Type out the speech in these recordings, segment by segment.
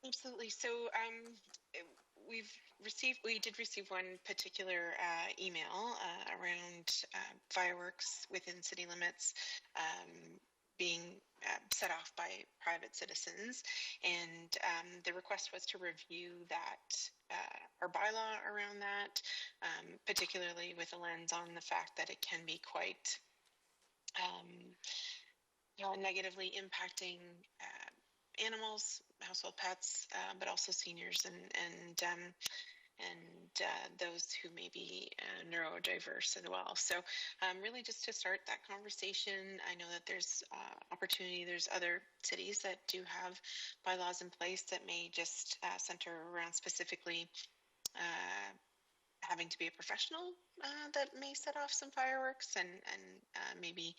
Absolutely. So we did receive one particular email around fireworks within city limits being set off by private citizens, and the request was to review that our bylaw around that, particularly with a lens on the fact that it can be quite negatively impacting animals, household pets, but also seniors and those who may be neurodiverse as well. So really just to start that conversation, I know that there's opportunity. There's other cities that do have bylaws in place that may just center around specifically having to be a professional that may set off some fireworks and maybe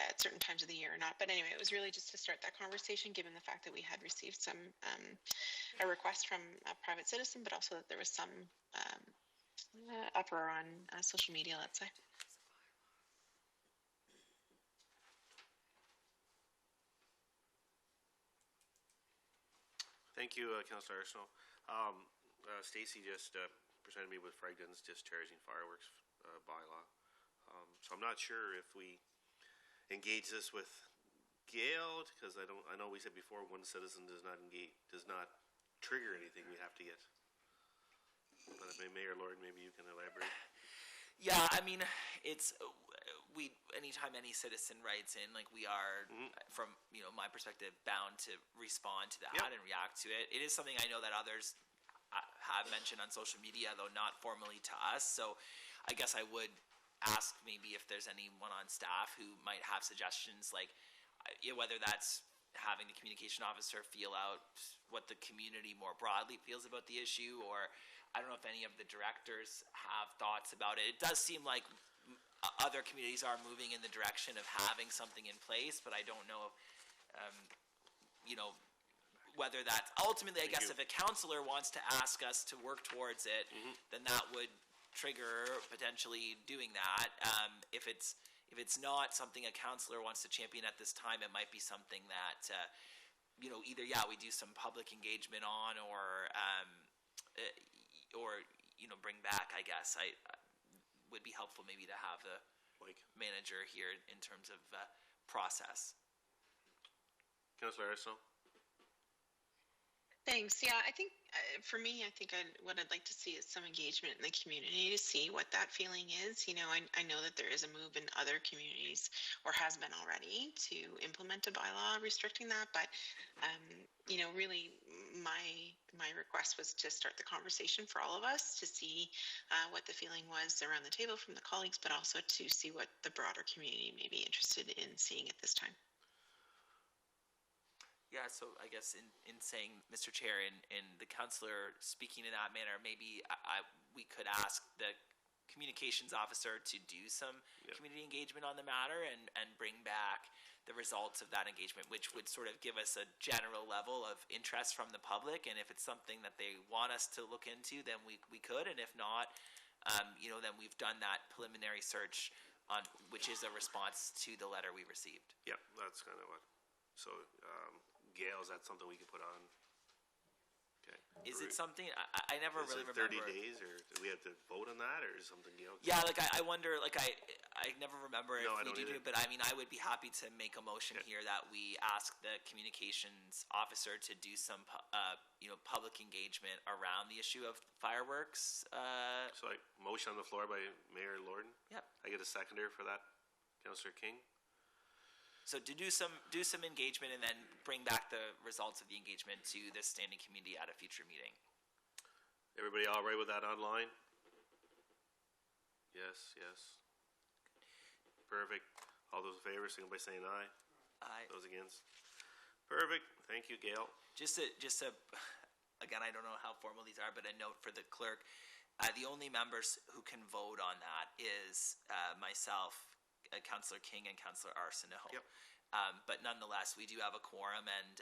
at certain times of the year or not. But anyway, it was really just to start that conversation, given the fact that we had received some a request from a private citizen, but also that there was some uproar on social media, let's say. Thank you, Councillor Arsenault. Stacey just presented me with Fragden's discharging fireworks bylaw. So I'm not sure if we engage this with Gail, because I know we said before one citizen does not trigger anything we have to get. But Mayor Lord, maybe you can elaborate. Yeah, I mean, it's anytime any citizen writes in, like, we are, from my perspective, bound to respond to that and react to it. It is something I know that others have mentioned on social media, though not formally to us. So I guess I would ask maybe if there's anyone on staff who might have suggestions, like whether that's having the communication officer feel out what the community more broadly feels about the issue, or I don't know if any of the directors have thoughts about it. It does seem like other communities are moving in the direction of having something in place, but I don't know, whether that's ultimately, I guess, if a councillor wants to ask us to work towards it, then that would trigger potentially doing that. If it's not something a councillor wants to champion at this time, it might be something that either we do some public engagement on, or bring back. I guess I would be helpful maybe to have the manager here in terms of process. Councillor Arsenault. Thanks. Yeah, I think for me, what I'd like to see is some engagement in the community to see what that feeling is. I know that there is a move in other communities, or has been already, to implement a bylaw restricting that. But, really my request was to start the conversation for all of us to see what the feeling was around the table from the colleagues, but also to see what the broader community may be interested in seeing at this time. Yeah, so I guess in saying, Mr. Chair, in the councillor speaking in that manner, maybe we could ask the communications officer to do some community engagement on the matter and bring back the results of that engagement, which would sort of give us a general level of interest from the public. And if it's something that they want us to look into, then we could. And if not, then we've done that preliminary search on, which is a response to the letter we received. Yeah, that's kind of what. So, Gail, is that something we can put on? Okay. Is it something I never really remember? 30 days, or do we have to vote on that, or is something Gail? Yeah, I wonder. I never remember if we do it, but I mean, I would be happy to make a motion here that we ask the communications officer to do some, public engagement around the issue of fireworks. So, motion on the floor by Mayor Lorden. Yep. I get a seconder for that, Councillor King. So to do some engagement and then bring back the results of the engagement to the standing committee at a future meeting. Everybody all right with that online? Yes. Perfect. All those in favor, signal by saying aye. Aye. Those against? Perfect. Thank you, Gail. Just again, I don't know how formal these are, but a note for the clerk. The only members who can vote on that is myself, Councillor King, and Councillor Arsenault. Yep. But nonetheless, we do have a quorum, and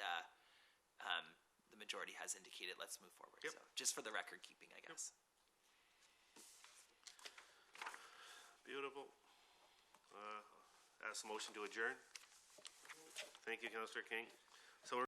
the majority has indicated let's move forward. Yep. So just for the record keeping, I guess. Beautiful. Ask the motion to adjourn. Thank you, Councillor King. So